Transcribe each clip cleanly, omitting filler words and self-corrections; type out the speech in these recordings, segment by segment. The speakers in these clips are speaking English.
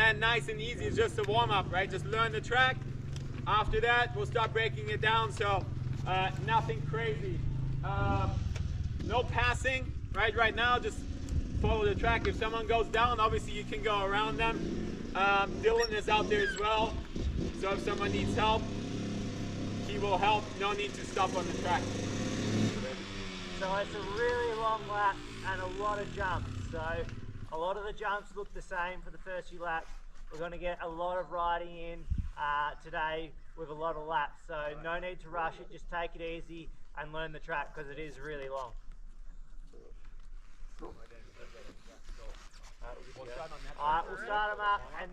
then nice and easy, it's just a warm-up, right? Just learn the track. After that, we'll start breaking it down, so nothing crazy. No passing, right? Right now, just follow the track. If someone goes down, obviously you can go around them. Dylan is out there as well, so if someone needs help, he will help. No need to stop on the track. So it's a really long lap and a lot of jumps. So a lot of the jumps look the same for the first few laps. We're going to get a lot of riding in today with a lot of laps. So no need to rush it, just take it easy and learn the track because it is really long. Alright, we'll start them up and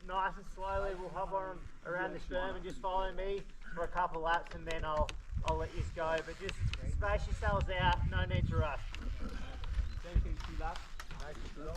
nice and slowly we'll hop on around this berm and just follow me for a couple laps and then I'll let you go. But just space yourselves out, no need to rush. Same thing, 2 laps. Nice and slow.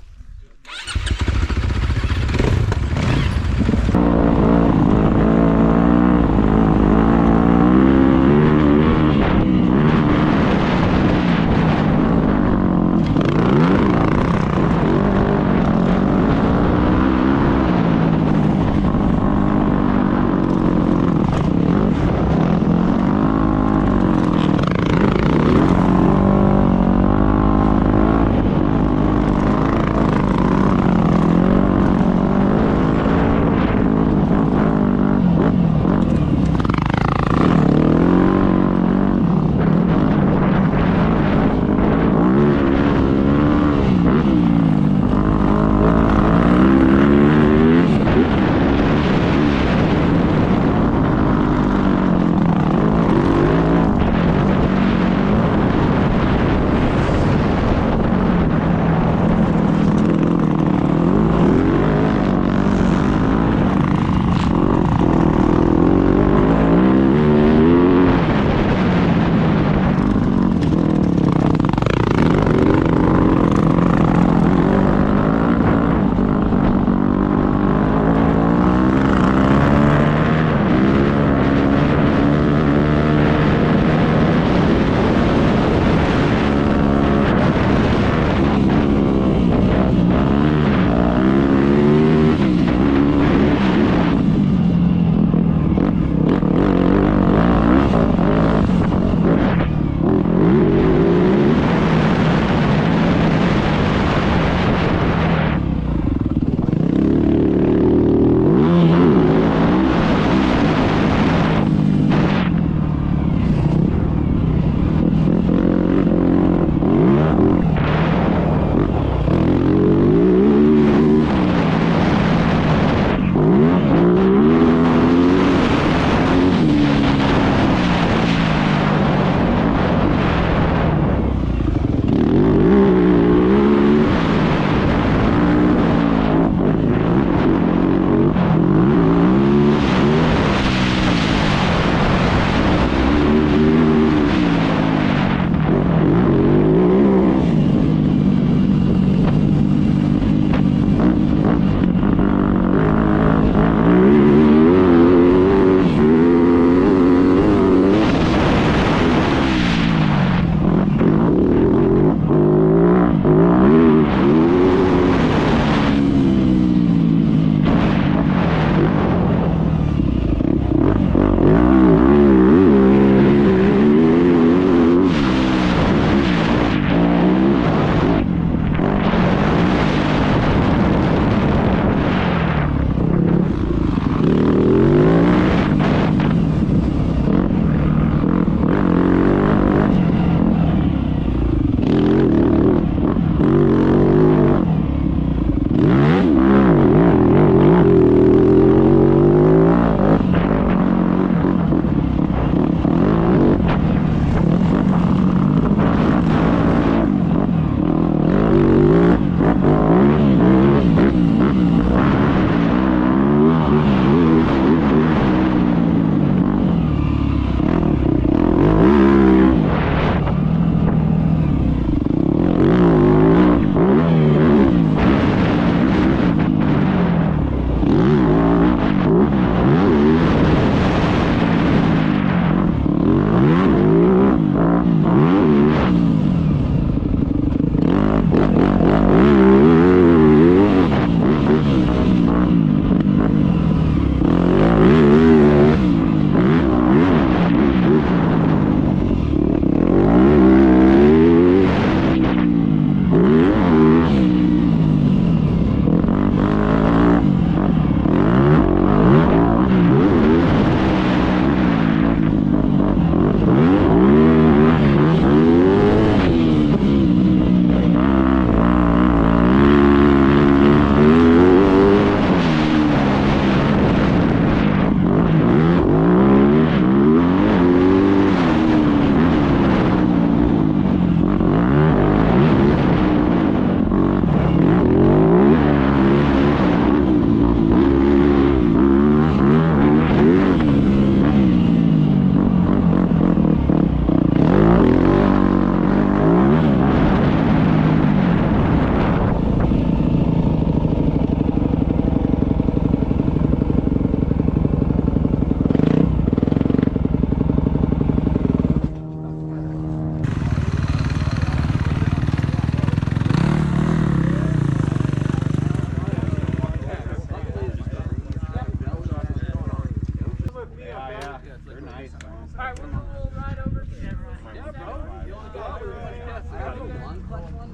Alright, we'll ride over. Yeah, bro. You want to go out? I have a one clutch one.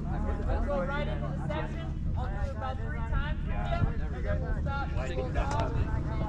We'll go right into the section. I'll do it about 3 times with you. And then we'll stop. We'll stop. Okay?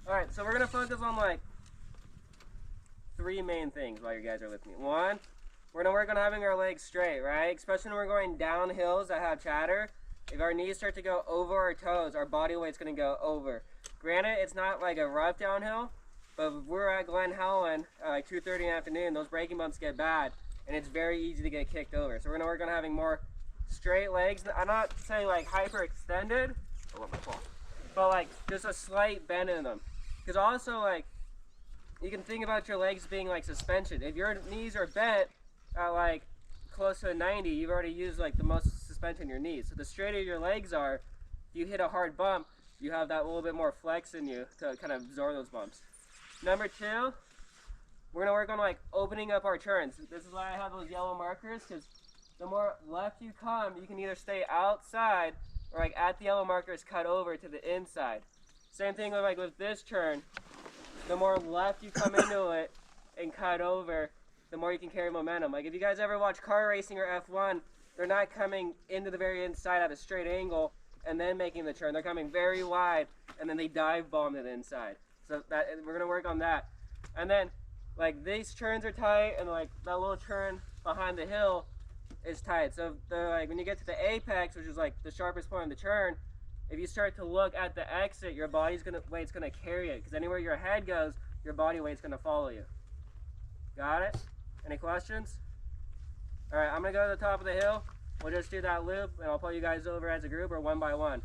Alright, so we're going to focus on like 3 main things while you guys are with me. 1, we're going to work on having our legs straight, right? Especially when we're going down hills that have chatter. If our knees start to go over our toes, our body weight's going to go over. Granted, it's not like a rough downhill, but if we're at Glen Helen at like 2:30 in the afternoon, those braking bumps get bad, and it's very easy to get kicked over. So we're going to work on having more straight legs. I'm not saying like hyper-extended, but like just a slight bend in them. Because also, like, you can think about your legs being like suspension. If your knees are bent at like close to a 90, you've already used like the most suspension in your knees. So the straighter your legs are, if you hit a hard bump, you have that little bit more flex in you to kind of absorb those bumps. Number 2, we're gonna work on like opening up our turns. This is why I have those yellow markers, because the more left you come, you can either stay outside or like at the yellow markers cut over to the inside. Same thing with like with this turn. The more left you come into it and cut over, the more you can carry momentum. Like if you guys ever watch car racing or F1, they're not coming into the very inside at a straight angle and then making the turn. They're coming very wide and then they dive bomb to the inside. So that we're gonna work on that. And then like these turns are tight, and like that little turn behind the hill is tight. So like when you get to the apex, which is like the sharpest point of the turn, if you start to look at the exit, your body's weight's gonna carry it, because anywhere your head goes, your body weight's gonna follow you. Got it? Any questions? All right, I'm gonna go to the top of the hill. We'll just do that loop, and I'll pull you guys over as a group or one by one.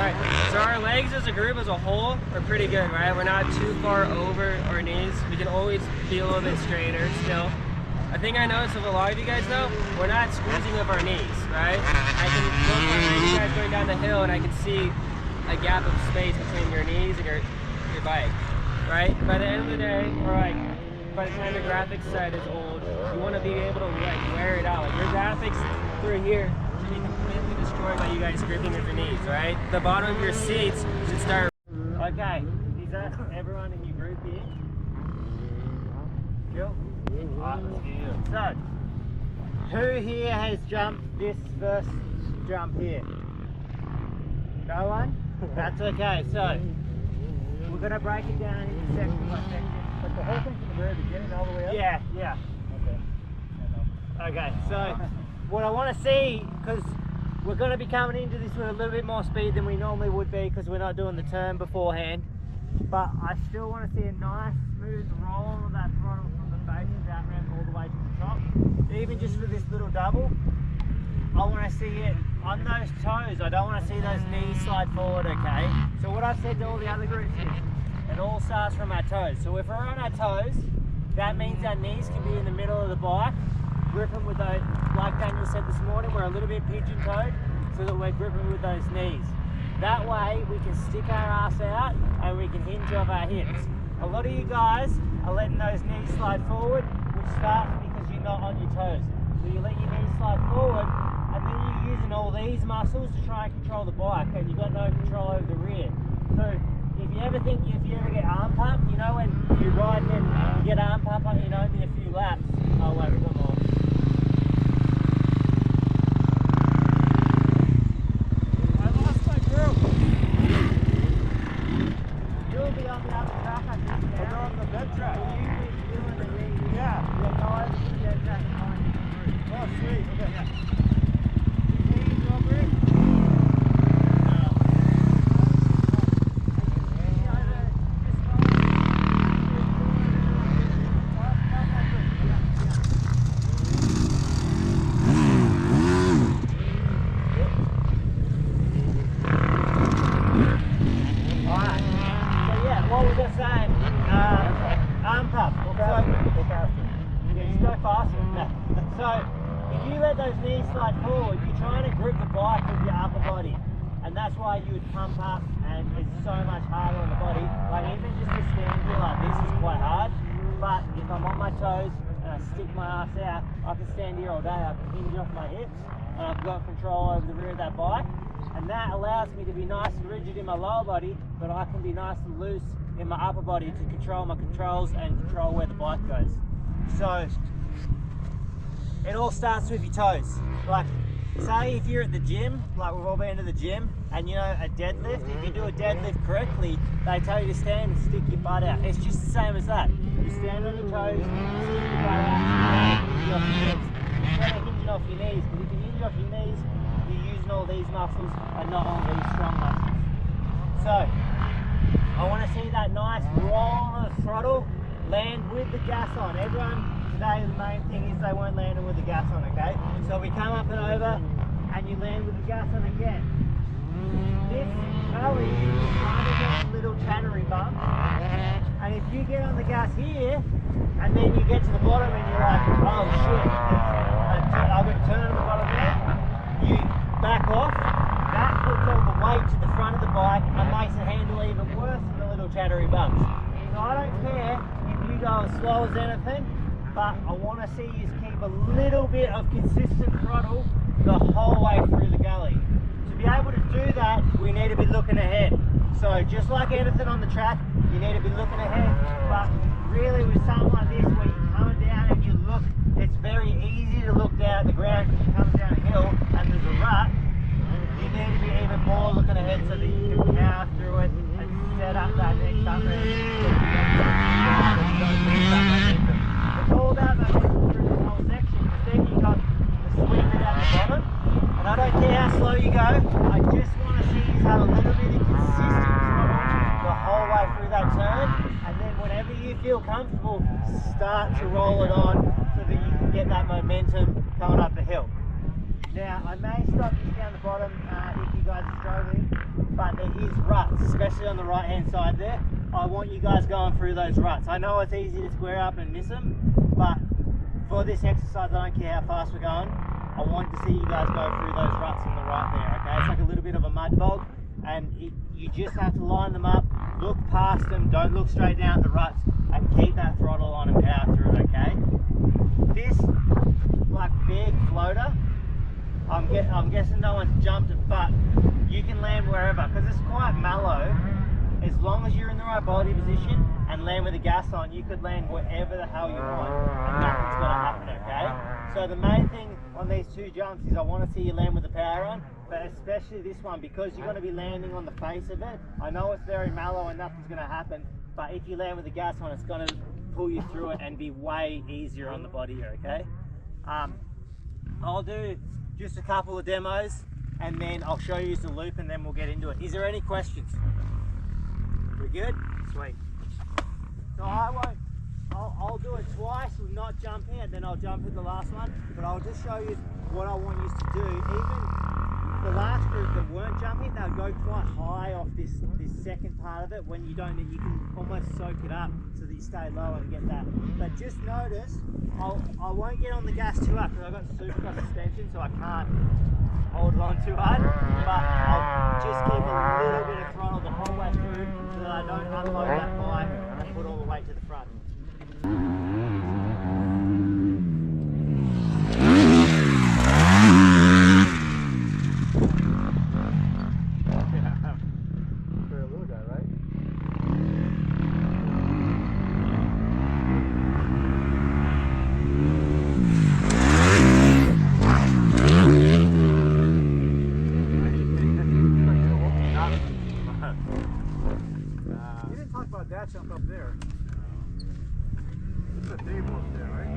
Alright, so our legs as a group as a whole are pretty good, right? We're not too far over our knees. We can always be a little bit straighter still. I think I noticed with a lot of you guys though, we're not squeezing with our knees, right? I can look behind you guys going down the hill and I can see a gap of space between your knees and your bike, right? By the end of the day, or like by the time the graphics side is old, you want to be able to like wear it out. Like your graphics through here should be completely destroyed by you guys gripping with your knees, right? The bottom of your seats should start. Okay, is that everyone in your group here? Cool. Alright, let's do it. So, who here has jumped this first jump here? No one? That's okay. So, we're going to break it down into section by section. Like the whole thing from the very beginning all the way up? Yeah, yeah. Okay. Okay, so what I want to see, because we're going to be coming into this with a little bit more speed than we normally would be because we're not doing the turn beforehand, but I still want to see a nice smooth roll of that throttle from the base of that ramp all the way to the top. Even just for this little double, I want to see it on those toes. I don't want to see those knees slide forward, okay? So what I've said to all the other groups is, it all starts from our toes. So if we're on our toes, that means our knees can be in the middle of the bike, gripping with those, like Daniel said this morning, we're a little bit pigeon-toed, so that we're gripping with those knees. That way, we can stick our ass out and we can hinge off our hips. A lot of you guys are letting those knees slide forward, which starts because you're not on your toes. So you let your knees slide forward, and then you're using all these muscles to try and control the bike, and you've got no control over the rear. So if you ever get arm pump, you know when you're riding and you get arm pump on, you know, in a few laps. Oh wait, we've got more. I lost my group. You'll be on the other track, I think. We're on the bed track. Will you be doing the lead? Yeah. Yeah, no, I was the dead track behind you. Oh, sweet. Okay. Yeah. You need your grip? You would pump up and it's so much harder on the body. Like even just to stand here like this is quite hard, but if I'm on my toes and I stick my ass out, I can stand here all day. I can hinge off my hips and I've got control over the rear of that bike, and that allows me to be nice and rigid in my lower body, but I can be nice and loose in my upper body to control my controls and control where the bike goes. So it all starts with your toes. Like say if you're at the gym, like we've all been to the gym, and you know a deadlift, if you do a deadlift correctly, they tell you to stand and stick your butt out. It's just the same as that. You stand on your toes, stick your butt out, and hinge off your hips. Instead of hinging off your knees, because if you hinge off your knees, you're using all these muscles and not all these strong muscles. So, I want to see that nice roll of the throttle, land with the gas on. Everyone today, the main thing is they weren't landing with the gas on, okay? So we come up and over, and you land with the gas on again. This gully is kind of got little chattery bumps, and if you get on the gas here, and then you get to the bottom and you're like, oh shit, I've got to turn on the bottom there, you back off, that puts all the weight to the front of the bike and makes it handle even worse than the little chattery bumps. So I don't care if you go as slow as anything, but I want to see you keep a little bit of consistent throttle the whole way through the gully. To be able to do that, we need to be looking ahead. So just like anything on the track, you need to be looking ahead, but really with something like this where you're coming down and you look, it's very easy to look down at the ground because you come down a hill and there's a rut. You need to be even more looking ahead so that you can power through it and set up that next up ramp. It's all about that through this whole section, because then you got the sweet bit at the bottom, and I don't care how slow you go, I just want to see you have a little bit of consistent throttle the whole way through that turn, and then whenever you feel comfortable, start to roll it on so that you can get that momentum coming up the hill. Now, I may stop this down the bottom if you guys are struggling. but there is ruts, especially on the right hand side there. I want you guys going through those ruts. I know it's easy to square up and miss them, but for this exercise, I don't care how fast we're going. I want to see you guys go through those ruts on the right there, okay? It's like a little bit of a mud bog, and you just have to line them up, look past them, don't look straight down at the ruts, and keep that throttle on and power through, okay? This, like, big floater, I'm guessing no one's jumped it, but you can land wherever, because it's quite mellow. As long as you're in the right body position and land with the gas on, you could land wherever the hell you want, and nothing's going to happen, okay? So the main thing on these two jumps is I want to see you land with the power on, but especially this one, because you're going to be landing on the face of it. I know it's very mellow and nothing's going to happen, but if you land with the gas on, it's going to pull you through it and be way easier on the body here, okay? I'll do just a couple of demos and then I'll show you the loop and then we'll get into it. Is there any questions? We good? Sweet. So I'll do it twice with not jumping and then I'll jump at the last one, but I'll just show you what I want you to do. Even the last group that weren't jumping, they'll go quite high off this second part of it. When you don't, you can almost soak it up so that you stay low and get that. But just notice, I won't get on the gas too hard because I've got Supercross suspension, so I can't hold it on too hard. But I'll just keep a little bit of throttle the whole way through so that I don't unload that bike and put all the weight to the front. That jump up there. It's a table up there, right?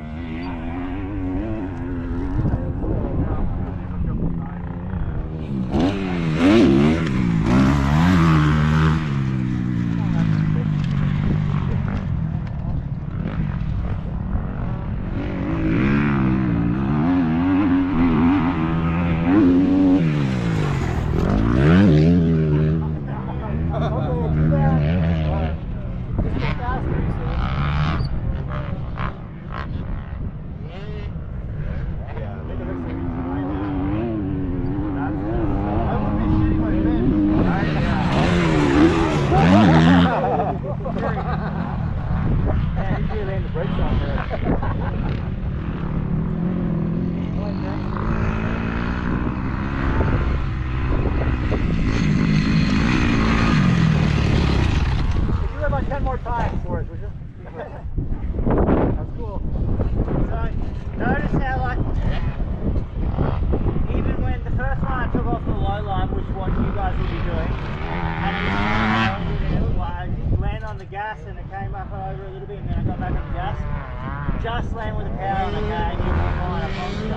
Just land with the power on the car and you'll be fine, I promise you.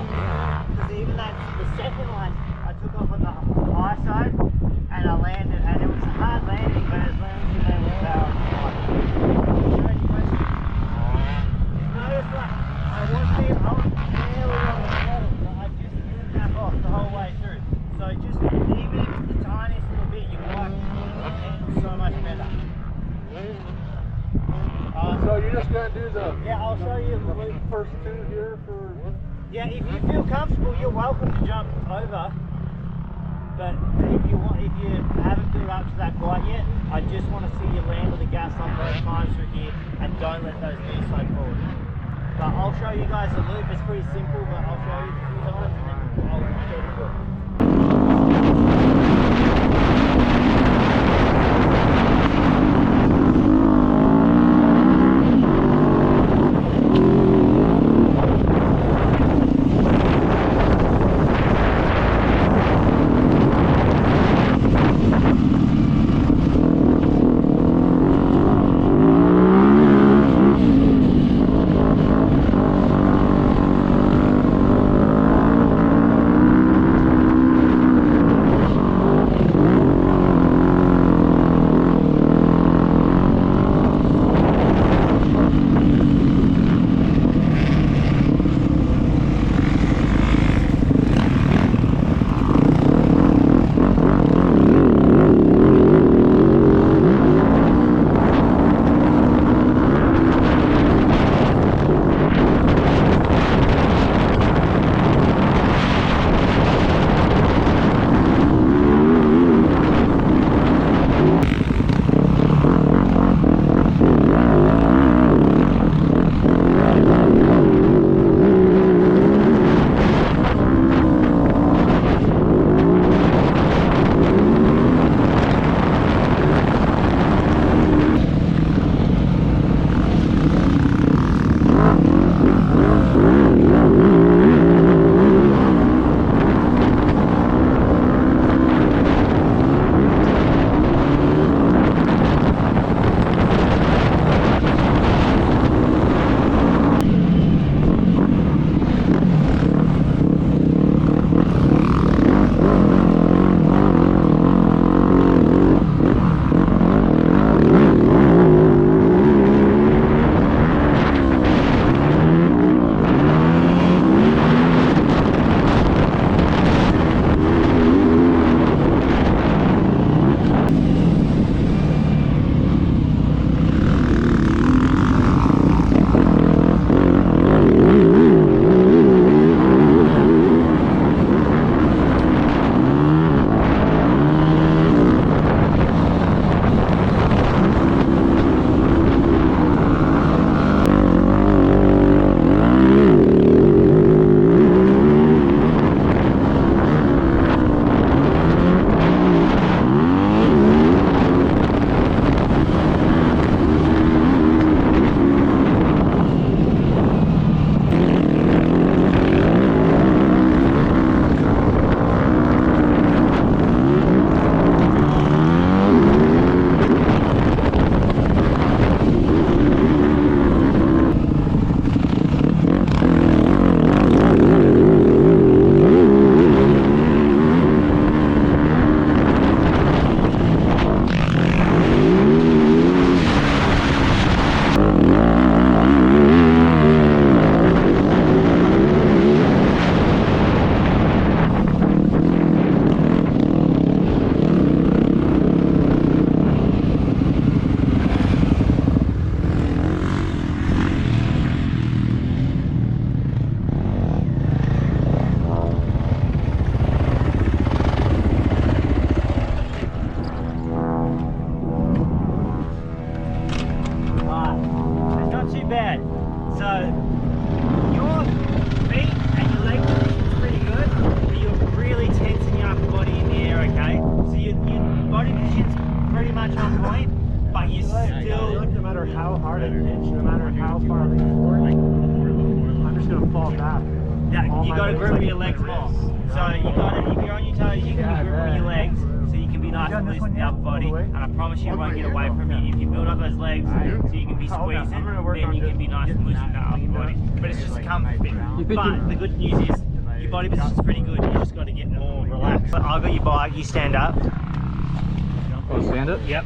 Because even the second one, I took off on the high side and I landed, and it was a hard landing, but as long as you land with the power, it's fine. Is there any questions? Notice like, I was barely on the throttle, but I just didn't tap off the whole way through. So just, even if it's the tiniest little bit, you can handle so much better. So you're just going to do the... Yeah, I'll show you the first two here for... Yeah, if you feel comfortable, you're welcome to jump over. But if you haven't built up to that quite yet, I just want to see you land with the gas on both times through here and don't let those knees slide forward. But I'll show you guys the loop. It's pretty simple, but I'll show you a few times and then I'll get into it. much on point, but you still. No matter how hard I pitch, no matter how far I lean forward, I'm just gonna fall back. Yeah, you got to grip with your legs more. So you got to, if you're on your toes, you can grip with your legs, so you can be nice and loose in the upper body. And I promise you, it won't get away from you. If you build up those legs, so you can be squeezing, then you can be nice and loose in the upper body. But it's just a comfort bit. But the good news is, your body position's pretty good. You just got to get more relaxed. But I've got your bike. You stand up. Oh, stand up? Yep.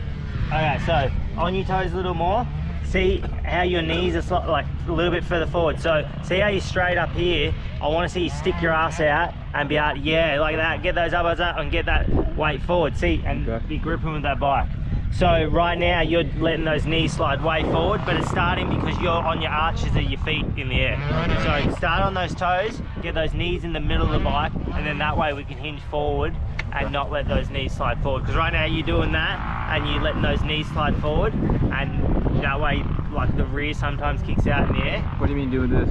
Okay, so on your toes a little more. See how your knees are like a little bit further forward. So see how you're straight up here. I want to see you stick your ass out and be able to, yeah, like that. Get those elbows up and get that weight forward. See, and be gripping with that bike. So right now you're letting those knees slide way forward, but it's starting because you're on your arches of your feet in the air. So start on those toes, get those knees in the middle of the bike, and then that way we can hinge forward and not let those knees slide forward. Because right now you're doing that and you're letting those knees slide forward, and that way like the rear sometimes kicks out in the air. What do you mean doing this?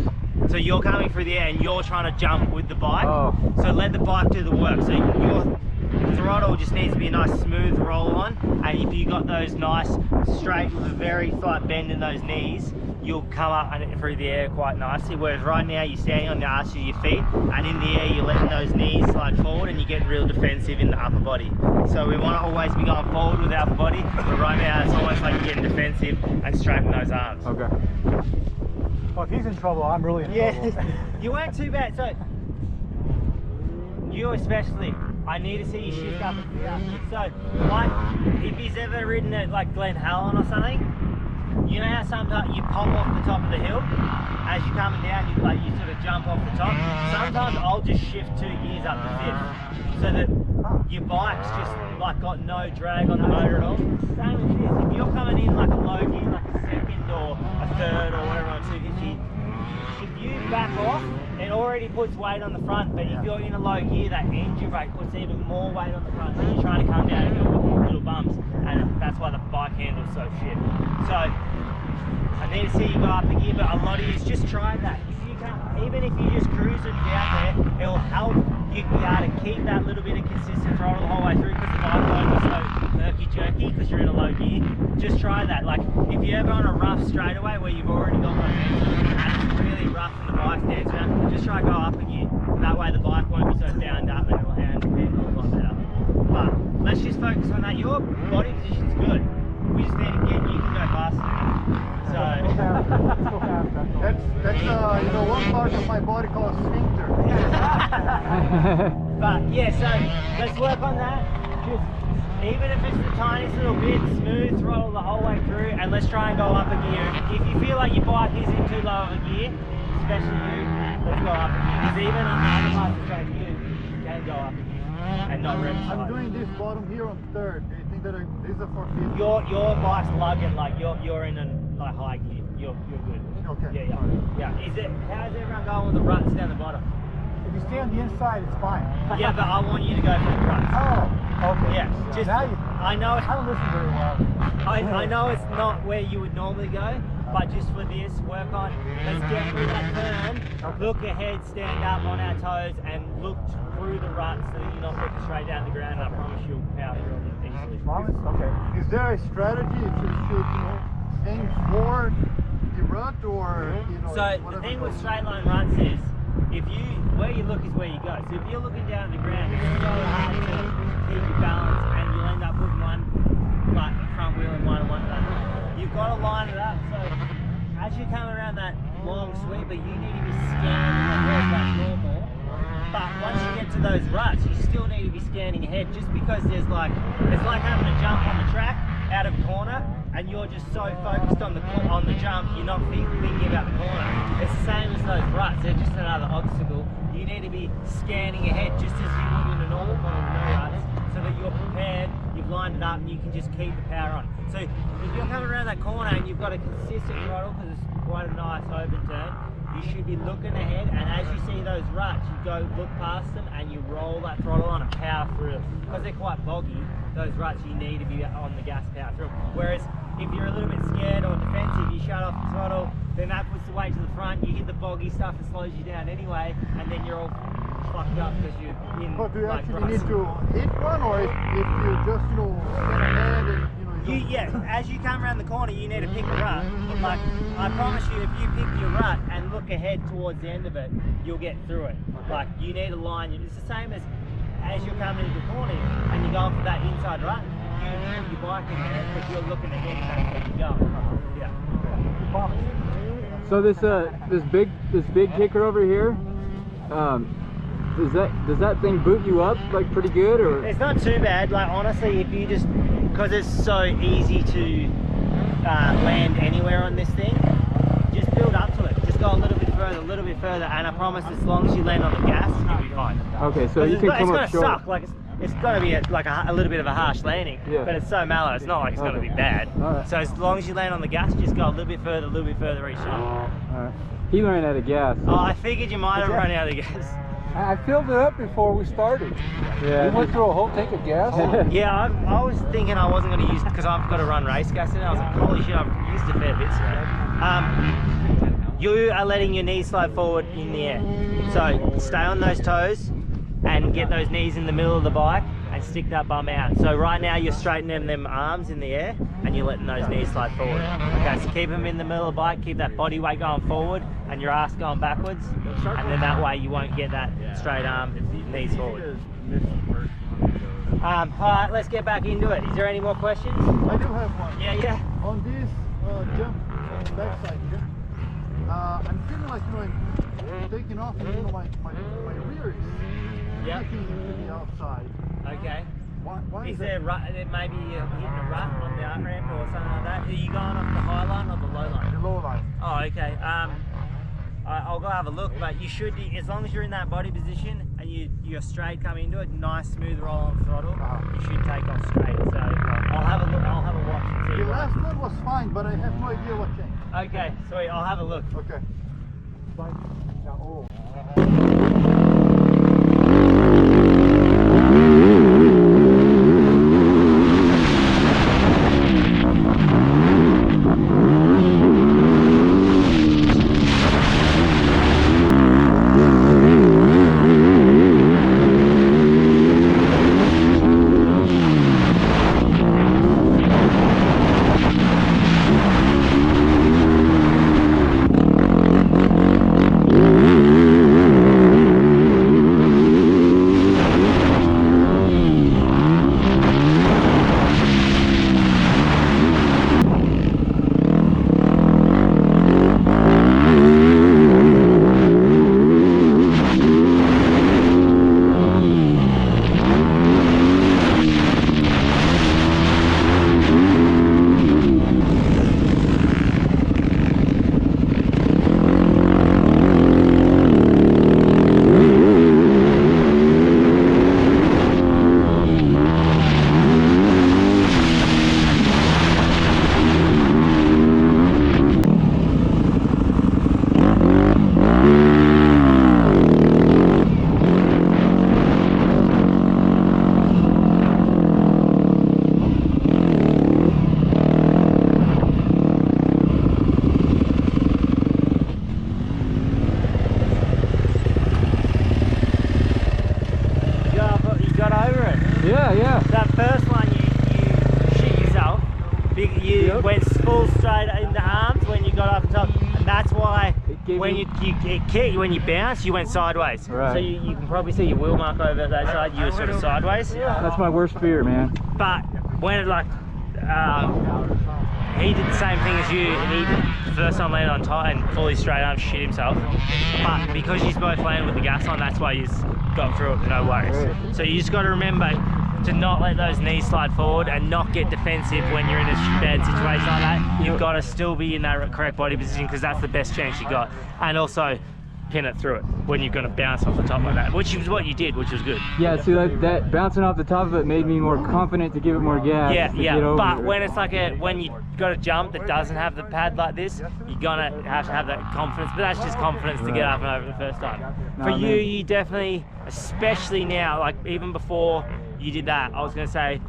So you're coming through the air and you're trying to jump with the bike. Oh. So let the bike do the work. So your throttle just needs to be a nice smooth roll on, and if you got those nice straight with a very slight bend in those knees, you'll come up and through the air quite nicely. Whereas right now you're standing on the arches of your feet, and in the air you're letting those knees slide forward and you're getting real defensive in the upper body. So we want to always be going forward with the upper body, but right now it's almost like you're getting defensive and straightening those arms. Okay. Well, if he's in trouble, I'm really in trouble. Yeah, you weren't too bad. So you especially, I need to see you shift up and down. So, like, if he's ever ridden at like Glen Helen or something, you know how sometimes you pop off the top of the hill as you're coming down, you sort of jump off the top. Sometimes I'll just shift 2 gears up to 5th, so that your bike's just like got no drag on the motor at all. Same as this. If you're coming in like a low gear, like a 2nd or a 3rd or whatever on 250, if you back off, it already puts weight on the front, but if you're in a low gear, that engine brake puts even more weight on the front, so you're trying to come down a hill with little bumps, and that's why the bike handle's so shit. So, I need to see you go up a gear, but a lot of you just try that. If you can't, even if you just cruising down there, it'll help you be able to keep that little bit of consistent throttle the whole way through, because the bike won't be so herky-jerky because you're in a low gear. Just try that. Like, if you're ever on a rough straightaway where you've already got momentum and it's really rough and the bike stands around, just try to go up a gear. That way the bike won't be so bound up and it'll handle a lot better. But let's just focus on that. Your body position's good. We just need to get you can go faster. So that's you know, one part of my body called sphincter. But yeah, so let's work on that. Just even if it's the tiniest little bit, smooth throttle the whole way through, and let's try and go up a gear. If you feel like your bike is in too low of a gear, especially you, let's go up a gear. Because even on the other part of the track, you can go up a gear and not rip. I'm doing this bottom here on 3rd. Do you think that this is for 5th? Your bike's lugging, like you're in a like high gear. You're good. Okay. Yeah. How's everyone going with the ruts down the bottom? If you stay on the inside, it's fine. Yeah, but I want you to go for the ruts. Oh, okay. Yeah, just now I know I don't listen very well. I know it's not where you would normally go, but just for this, work on, let's get through that turn, look ahead, stand up on our toes, and look through the ruts so that you're not looking straight down the ground, and I promise you'll power through them easily. Okay. Is there a strategy if you should, aim for the rut or, So the thing with straight line ruts is, where you look is where you go. So if you're looking down at the ground, it's so hard to keep your balance, and you'll end up putting one like front wheel and one back. You've got to line it up. So as you come around that long sweeper, you need to be scanning ahead like normal. But once you get to those ruts, you still need to be scanning ahead, just because it's like having to jump on the track out of a corner, and you're just so focused on the jump, you're not thinking about the corner. It's the same as those ruts, they're just another obstacle. You need to be scanning ahead just as you would in a normal corner with no ruts, so that you're prepared, you've lined it up, and you can just keep the power on. So if you're coming around that corner and you've got a consistent throttle, because it's quite a nice open turn, you should be looking ahead, and as you see those ruts, you go look past them and you roll that throttle on and power through them. Because they're quite boggy, those ruts, you need to be on the gas, power through them. Whereas if you're a little bit scared or defensive, you shut off the throttle, then that puts the weight to the front, you hit the boggy stuff that slows you down anyway, and then you're all fucked up because you're in. But do you like actually ruts. need to hit one, or if you just stand ahead and as you come around the corner, you need to pick a rut. Like, I promise you, if you pick your rut and look ahead towards the end of it, you'll get through it. Like, you need a line. It's the same as you're coming into the corner and you're going for that inside rut. You put your bike in there because you're looking ahead and that's where you're going. Yeah. So this big kicker over here, does that thing boot you up like pretty good, or? It's not too bad. Like, honestly, if you just, because it's so easy to land anywhere on this thing, just build up to it. Just go a little bit further, and I promise, as long as you land on the gas, you'll be fine. Okay, so you can come up short. It's gonna suck. Like, it's gonna be a little bit of a harsh landing, but it's so mellow. It's not like it's gonna be bad. Right. So as long as you land on the gas, just go a little bit further each time. All right. He ran out of gas. Oh, I figured you might have run out of gas. I filled it up before we started. Yeah. We went through a whole tank of gas. Yeah, I was thinking I wasn't going to use it because I've got to run race gas in it. I was like, holy shit, I've used a fair bit today. You are letting your knees slide forward in the air. So stay on those toes and get those knees in the middle of the bike and stick that bum out. So right now you're straightening them arms in the air and you're letting those knees slide forward. Okay, so keep them in the middle of the bike, keep that body weight going forward and your ass going backwards, and then that way you won't get that straight arm, knees forward. Alright, let's get back into it. Is there any more questions? I do have one. Yeah. On this jump on the backside here, I'm feeling like, I'm taking off, and my rear is sticking into the outside. Okay. Why Is there maybe you're hitting a rut on the arm ramp or something like that? Are you going off the high line or the low line? The low line. Oh, okay. I'll go have a look, but you should, as long as you're in that body position and you're straight coming into it, nice smooth roll on throttle, you should take off straight. So I'll have a look, I'll have a watch and see. The last one was fine, but I have no idea what changed. Okay, sweet, I'll have a look. Okay. Fine. Oh. Yeah. That first one, you shit yourself. You went full straight in the arms when you got up top, and that's why when you bounce, you went sideways. Right. So you can probably see your wheel mark over that side. You were sort of sideways. That's my worst fear, man. But when it he did the same thing as you, and he first time landed on tight and fully straight arm shit himself. But because you both landed with the gas on, that's why you got through it, no worries. So you just got to remember to not let those knees slide forward and not get defensive when you're in a bad situation like that. You've got to still be in that correct body position because that's the best chance you got. And also pin it through it when you're going to bounce off the top like that, which is what you did, which was good. Yeah, see, that bouncing off the top of it made me more confident to give it more gas. Yeah. But when it's like when you got a jump that doesn't have the pad like this, you're gonna have to have that confidence. But that's just confidence to get up and over the first time. For you, you definitely, especially now, like even before you did that, I was gonna say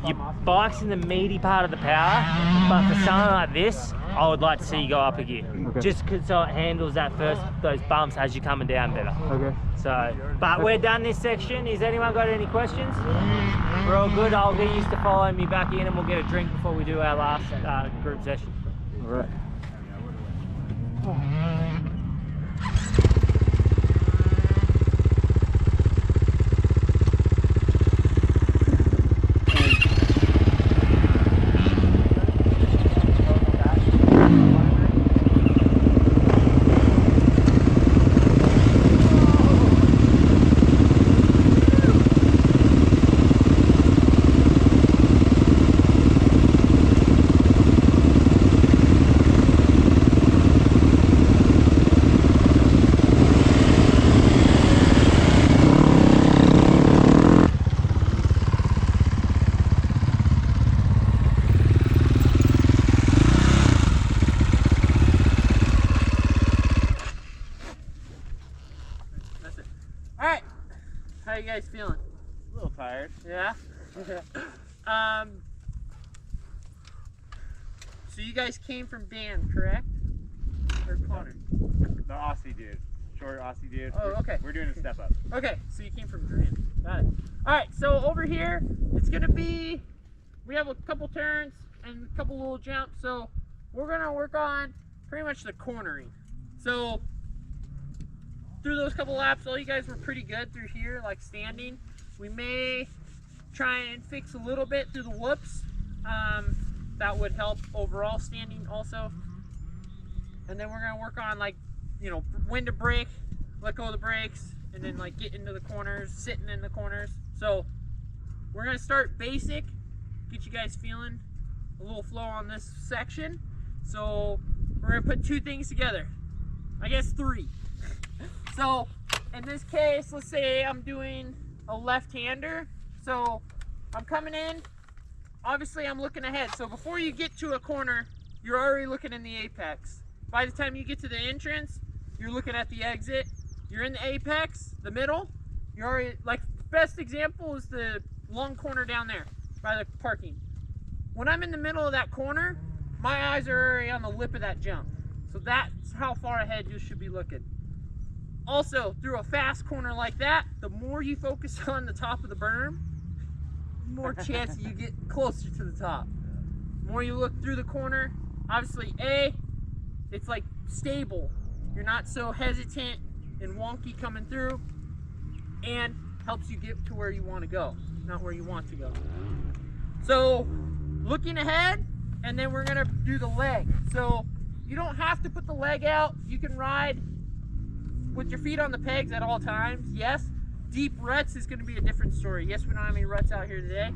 your bike's in the meaty part of the power, but for something like this, I would like to see you go up a gear. Okay. Just so it handles those bumps as you're coming down better. Okay. So, but we're done this section. Has anyone got any questions? We're all good. I'll get used to following me back in and we'll get a drink before we do our last group session. All right. Alright, how you guys feeling? A little tired. Yeah? So you guys came from Dan, correct? Or Connor? The Aussie dude. Short Aussie dude. Oh, okay. We're doing a step up. Okay, so you came from Dan. Got it. Alright, so over here, it's gonna be, we have a couple turns and a couple little jumps, so we're gonna work on pretty much the cornering. So through those couple laps, all you guys were pretty good through here, like standing. We may try and fix a little bit through the whoops. That would help overall standing also. And then we're gonna work on, like, you know, when to brake, let go of the brakes, and then like get into the corners, sitting in the corners. So we're gonna start basic, get you guys feeling a little flow on this section. So we're gonna put two things together, I guess three. So in this case, let's say I'm doing a left-hander. So I'm coming in, obviously I'm looking ahead. So before you get to a corner, you're already looking in the apex. By the time you get to the entrance, you're looking at the exit. You're in the apex, the middle. You're already, like, best example is the long corner down there by the parking. When I'm in the middle of that corner, my eyes are already on the lip of that jump. So that's how far ahead you should be looking. Also, through a fast corner like that, the more you focus on the top of the berm, the more chance you get closer to the top. The more you look through the corner, obviously, it's like stable. You're not so hesitant and wonky coming through, and helps you get to where you want to go, not where you want to go. So, looking ahead, and then we're gonna do the leg. So, you don't have to put the leg out. You can ride with your feet on the pegs at all times. Yes, deep ruts is gonna be a different story. Yes, we don't have any ruts out here today.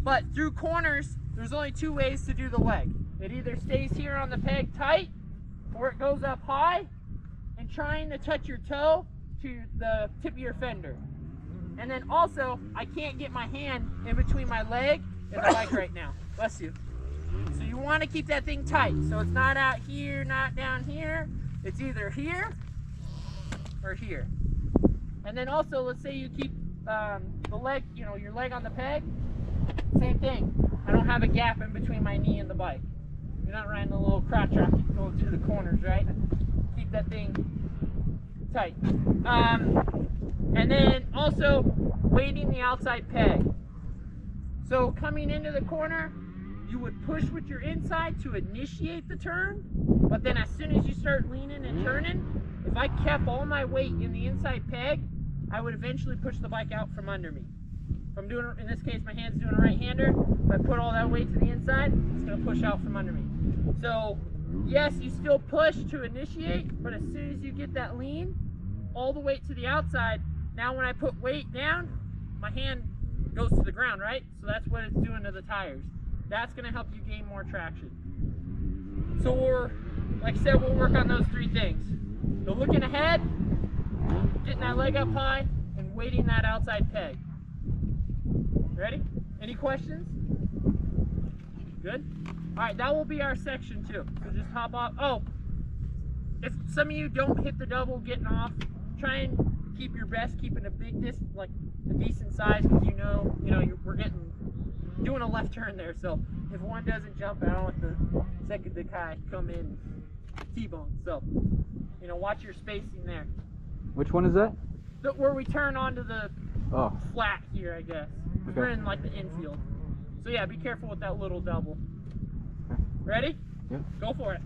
But through corners, there's only two ways to do the leg. It either stays here on the peg tight, or it goes up high and trying to touch your toe to the tip of your fender. And then also, I can't get my hand in between my leg and the bike right now. Bless you. So you want to keep that thing tight. So it's not out here, not down here. It's either here or here. And then also, let's say you keep the leg, you know, your leg on the peg. Same thing. I don't have a gap in between my knee and the bike. You're not riding a little crotch rocket going through the corners, right? Keep that thing tight. And then also weighting the outside peg. So coming into the corner, you would push with your inside to initiate the turn, but then as soon as you start leaning and turning, if I kept all my weight in the inside peg, I would eventually push the bike out from under me. If I'm doing, in this case, my hand's doing a right-hander, if I put all that weight to the inside, it's gonna push out from under me. So, yes, you still push to initiate, but as soon as you get that lean, all the weight to the outside, now when I put weight down, my hand goes to the ground, right? So that's what it's doing to the tires. That's gonna help you gain more traction. So like I said, we'll work on those three things. So looking ahead, getting that leg up high, and weighting that outside peg. Ready? Any questions? Good? All right, that will be our section 2. So just hop off. Oh, if some of you don't hit the double getting off, try and keep your best, keeping a big like a decent size, because you know we're getting doing a left turn there, so if one doesn't jump, I don't want the second guy come in T-bone. So, you know, watch your spacing there. Which one is that? Where we turn onto the Oh. flat here, I guess. Okay. We're in like the infield. So yeah, be careful with that little double. Okay. Ready? Yep. Go for it.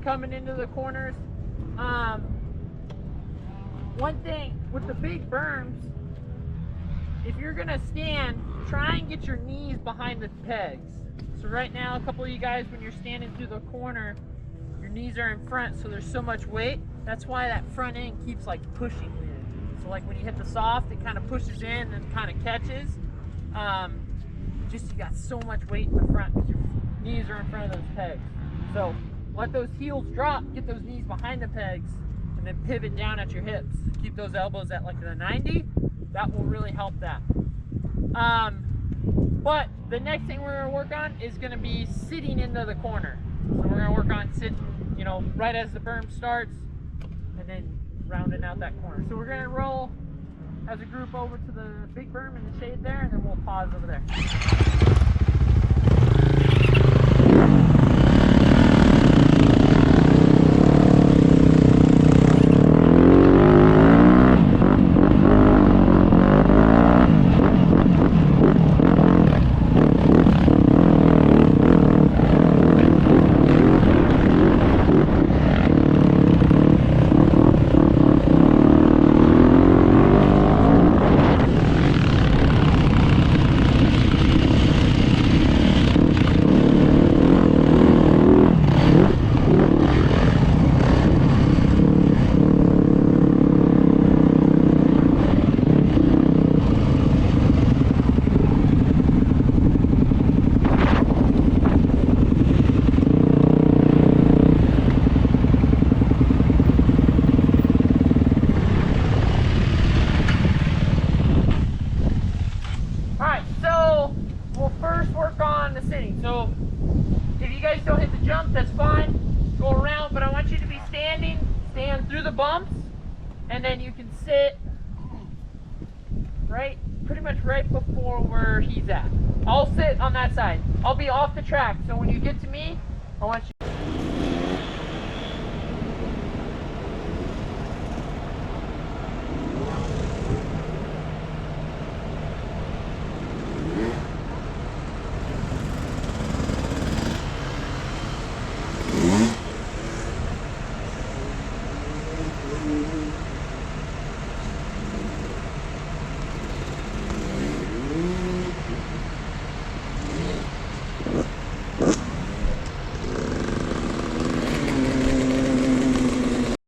Coming into the corners. One thing with the big berms, if you're gonna stand, try and get your knees behind the pegs. So right now, a couple of you guys, when you're standing through the corner, your knees are in front, so there's so much weight. That's why that front end keeps like pushing in. So like when you hit the soft, it kind of pushes in and kind of catches. Just you got so much weight in the front because your knees are in front of those pegs. So let those heels drop, get those knees behind the pegs, and then pivot down at your hips. Keep those elbows at like the 90. That will really help that. But the next thing we're gonna work on is gonna be sitting into the corner. So we're gonna work on sitting, you know, right as the berm starts, and then rounding out that corner. So we're gonna roll as a group over to the big berm in the shade there, and then we'll pause over there. So if you guys don't hit the jump, that's fine. Go around, but I want you to be standing, stand through the bumps, and then you can sit right, pretty much right before where he's at. I'll sit on that side. I'll be off the track, so when you get to me, I want you